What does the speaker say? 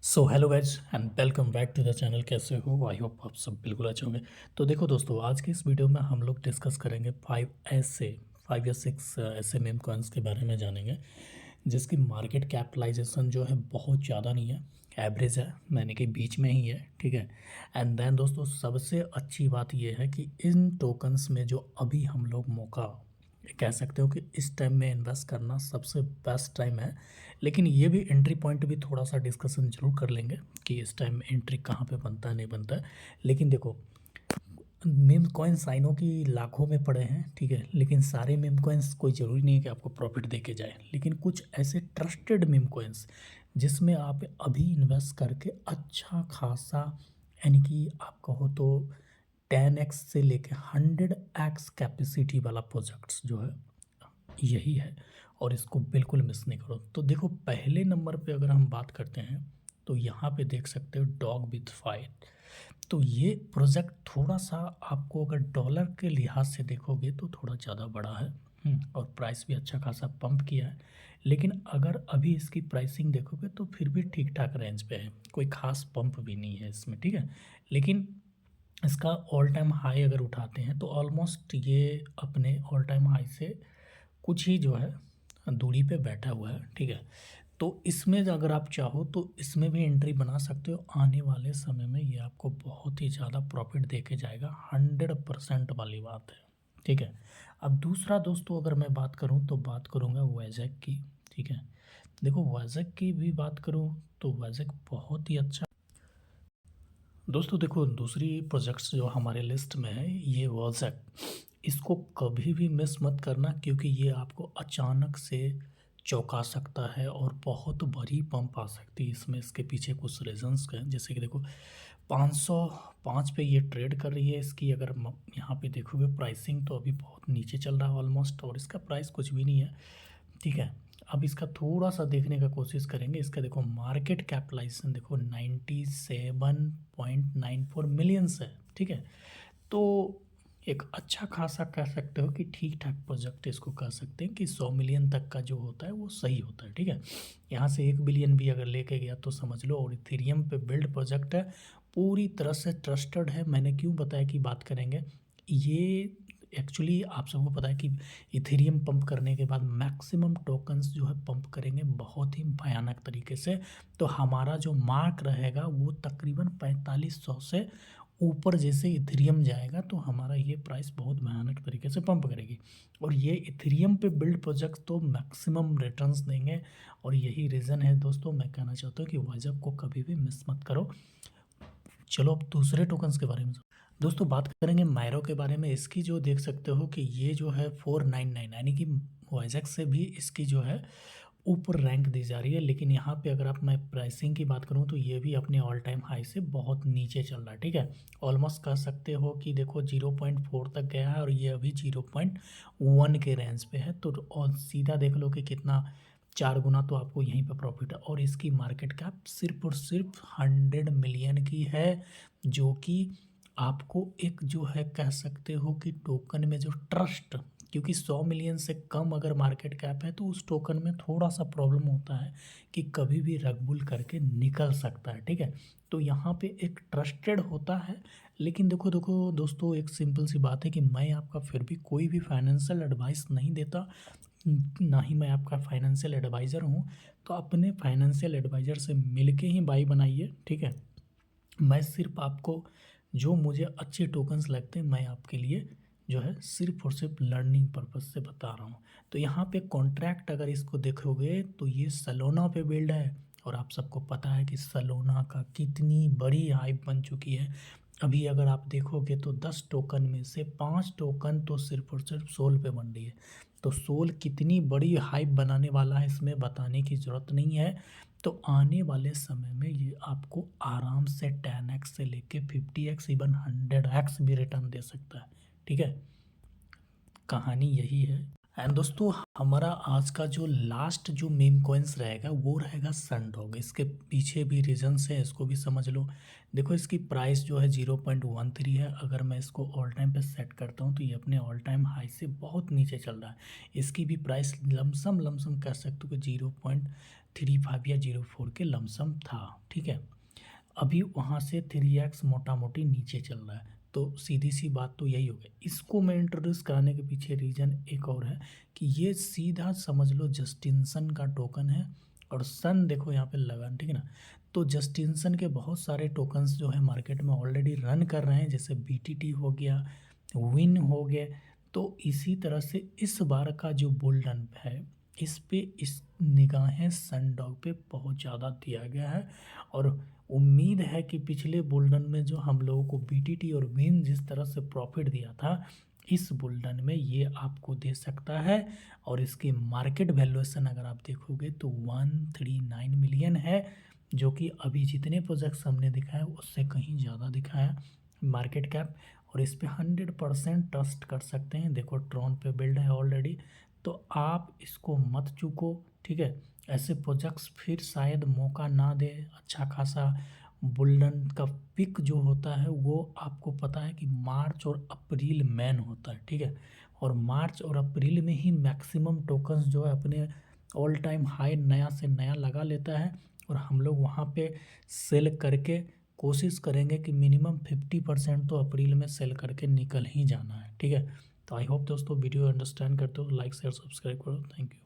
So hello guys and welcome back to the channel. कैसे हो? I hope आप सब बिल्कुल अच्छे होंगे। तो देखो दोस्तों, आज की इस वीडियो में हम लोग डिस्कस करेंगे फाइव या सिक्स ऐसे मेम कॉइन्स के बारे में जानेंगे जिसकी मार्केट कैपिटलाइजेशन जो है बहुत ज़्यादा नहीं है, एवरेज है, यानी कि बीच में ही है। ठीक है। एंड देन दोस्तों, सबसे अच्छी बात यह है कि इन टोकन्स में जो अभी हम लोग मौका कह सकते हो कि इस टाइम में इन्वेस्ट करना सबसे बेस्ट टाइम है। लेकिन ये भी एंट्री पॉइंट भी थोड़ा सा डिस्कशन जरूर कर लेंगे कि इस टाइम में एंट्री कहाँ पे बनता है, नहीं बनता है। लेकिन देखो, मीम कॉइन्स आइनो की लाखों में पड़े हैं, ठीक है, लेकिन सारे मीम कॉइन्स कोई ज़रूरी नहीं है कि आपको प्रॉफिट दे के जाए। लेकिन कुछ ऐसे ट्रस्टेड मीम कॉइन्स जिसमें आप अभी इन्वेस्ट करके अच्छा खासा, यानी कि आप कहो तो 10x से लेके 100x कैपेसिटी वाला प्रोजेक्ट्स जो है यही है, और इसको बिल्कुल मिस नहीं करो। तो देखो, पहले नंबर पे अगर हम बात करते हैं तो यहाँ पे देख सकते हो डॉग विथ फाइट। तो ये प्रोजेक्ट थोड़ा सा आपको अगर डॉलर के लिहाज से देखोगे तो थोड़ा ज़्यादा बड़ा है। और प्राइस भी अच्छा खासा पंप किया है। लेकिन अगर अभी इसकी प्राइसिंग देखोगे तो फिर भी ठीक ठाक रेंज पे है, कोई खास पंप भी नहीं है इसमें। ठीक है। लेकिन इसका ऑल टाइम हाई अगर उठाते हैं तो ऑलमोस्ट ये अपने ऑल टाइम हाई से कुछ ही जो है दूरी पे बैठा हुआ है। ठीक है। तो इसमें अगर आप चाहो तो इसमें भी एंट्री बना सकते हो। आने वाले समय में ये आपको बहुत ही ज़्यादा प्रॉफिट दे के जाएगा, 100% वाली बात है। ठीक है। अब दूसरा दोस्तों, अगर मैं बात करूँ तो बात करूँगा वैज़ेक की। ठीक है। देखो, वैज़ेक की भी बात करूँ तो वैज़ेक बहुत ही अच्छा दोस्तों। देखो, दूसरी प्रोजेक्ट्स जो हमारे लिस्ट में है ये वॉज़ेक, इसको कभी भी मिस मत करना, क्योंकि ये आपको अचानक से चौंका सकता है और बहुत बड़ी पंप आ सकती है इसमें। इसके पीछे कुछ रीजंस हैं, जैसे कि देखो 505 पे ये ट्रेड कर रही है। इसकी अगर यहाँ पे देखोगे प्राइसिंग तो अभी बहुत नीचे चल रहा है ऑलमोस्ट, और इसका प्राइस कुछ भी नहीं है। ठीक है। अब इसका थोड़ा सा देखने का कोशिश करेंगे। इसका देखो मार्केट कैपिटलाइजेशन देखो 97.94 मिलियंस है। ठीक है। तो एक अच्छा खासा कह सकते हो कि ठीक ठाक प्रोजेक्ट इसको कह सकते हैं कि 100 मिलियन तक का जो होता है वो सही होता है। ठीक है। यहाँ से 1 बिलियन भी अगर लेके गया तो समझ लो। और इथेरियम पे बिल्ड प्रोजेक्ट है, पूरी तरह से ट्रस्टेड है। मैंने क्यों बताया कि बात करेंगे, ये एक्चुअली आप सबको पता है कि इथेरियम पंप करने के बाद मैक्सिमम टोकन्स जो है पंप करेंगे बहुत ही भयानक तरीके से। तो हमारा जो मार्क रहेगा वो तकरीबन 4500 से ऊपर जैसे इथेरियम जाएगा तो हमारा ये प्राइस बहुत भयानक तरीके से पंप करेगी। और ये इथेरियम पे बिल्ड प्रोजेक्ट तो मैक्सिमम रिटर्न्स देंगे। और यही रीज़न है दोस्तों, मैं कहना चाहता हूँ कि वाइजअप को कभी भी मिस मत करो। चलो अब दूसरे टोकन्स के बारे में दोस्तों बात करेंगे मायरो के बारे में। इसकी जो देख सकते हो कि ये जो है 499, यानी कि वाइजैक से भी इसकी जो है ऊपर रैंक दी जा रही है। लेकिन यहाँ पे अगर आप मैं प्राइसिंग की बात करूँ तो ये भी अपने ऑल टाइम हाई से बहुत नीचे चल रहा है। ठीक है। ऑलमोस्ट कह सकते हो कि देखो 0.4 तक गया है और ये अभी 0.1 के रेंज पे है। तो और सीधा देख लो कि कितना 4 गुना तो आपको यहीं पे प्रॉफिट है। और इसकी मार्केट कैप सिर्फ और सिर्फ 100 मिलियन की है, जो कि आपको एक जो है कह सकते हो कि टोकन में जो ट्रस्ट, क्योंकि 100 मिलियन से कम अगर मार्केट कैप है तो उस टोकन में थोड़ा सा प्रॉब्लम होता है कि कभी भी रगबुल करके निकल सकता है। ठीक है। तो यहाँ पे एक ट्रस्टेड होता है। लेकिन देखो देखो दोस्तों, एक सिंपल सी बात है कि मैं आपका फिर भी कोई भी फाइनेंशियल एडवाइस नहीं देता, ना ही मैं आपका फाइनेंशियल एडवाइज़र हूँ। तो अपने फाइनेंशियल एडवाइज़र से मिल के ही बाई बनाइए। ठीक है। मैं सिर्फ आपको जो मुझे अच्छे टोकन्स लगते हैं मैं आपके लिए जो है सिर्फ और सिर्फ लर्निंग पर्पस से बता रहा हूँ। तो यहाँ पे कॉन्ट्रैक्ट अगर इसको देखोगे तो ये सलोना पे बिल्ड है। और आप सबको पता है कि सलोना का कितनी बड़ी हाइप बन चुकी है। अभी अगर आप देखोगे तो 10 टोकन में से 5 टोकन तो सिर्फ और सिर्फ सोल पे बन रही है। तो सोल कितनी बड़ी हाइप बनाने वाला है इसमें बताने की ज़रूरत नहीं है। तो आने वाले समय में ये आपको आराम से 10x से लेके 50x इवन 100x भी रिटर्न दे सकता है। ठीक है। कहानी यही है। एंड दोस्तों हमारा आज का जो लास्ट जो मीम कॉइन्स रहेगा वो रहेगा सनडॉग। इसके पीछे भी रीजंस है, इसको भी समझ लो। देखो इसकी प्राइस जो है 0.13 है। अगर मैं इसको ऑल टाइम पे सेट करता हूँ तो ये अपने ऑल टाइम हाई से बहुत नीचे चल रहा है। इसकी भी प्राइस लमसम कह सकते हो कि 0.35 या 0.4 के लमसम था, ठीक है। अभी वहाँ से 3x मोटा मोटी नीचे चल रहा है। तो सीधी सी बात तो यही हो गई। इसको मैं इंट्रोड्यूस कराने के पीछे रीज़न एक और है कि ये सीधा समझ लो जस्टिनसन का टोकन है। और सन देखो यहाँ पे लगा, ठीक है ना। तो जस्टिनसन के बहुत सारे टोकन्स जो है मार्केट में ऑलरेडी रन कर रहे हैं, जैसे BTT हो गया, विन हो गए। तो इसी तरह से इस बार का जो बुल रन है इस पे इस निगाहें सनडॉग पे बहुत ज़्यादा दिया गया है। और उम्मीद है कि पिछले बुल रन में जो हम लोगों को BTT और विन जिस तरह से प्रॉफिट दिया था, इस बुल रन में ये आपको दे सकता है। और इसकी मार्केट वैल्यूएशन अगर आप देखोगे तो 139 मिलियन है, जो कि अभी जितने प्रोजेक्ट्स हमने दिखाया उससे कहीं ज़्यादा दिखाया मार्केट कैप। और इस पे 100% ट्रस्ट कर सकते हैं। देखो ट्रॉन पे बिल्ड है ऑलरेडी, तो आप इसको मत चूको, ठीक है। ऐसे प्रोजेक्ट्स फिर शायद मौका ना दे। अच्छा खासा बुल रन का पिक जो होता है वो आपको पता है कि मार्च और अप्रैल मैन होता है, ठीक है। और मार्च और अप्रैल में ही मैक्सिमम टोकन्स जो है अपने ऑल टाइम हाई नया से नया लगा लेता है। और हम लोग वहाँ पे सेल करके कोशिश करेंगे कि मिनिमम 50% तो अप्रैल में सेल करके निकल ही जाना है, ठीक है। तो आई होप दोस्तों वीडियो अंडरस्टैंड करते हो। लाइक शेयर सब्सक्राइब करो। Thank you.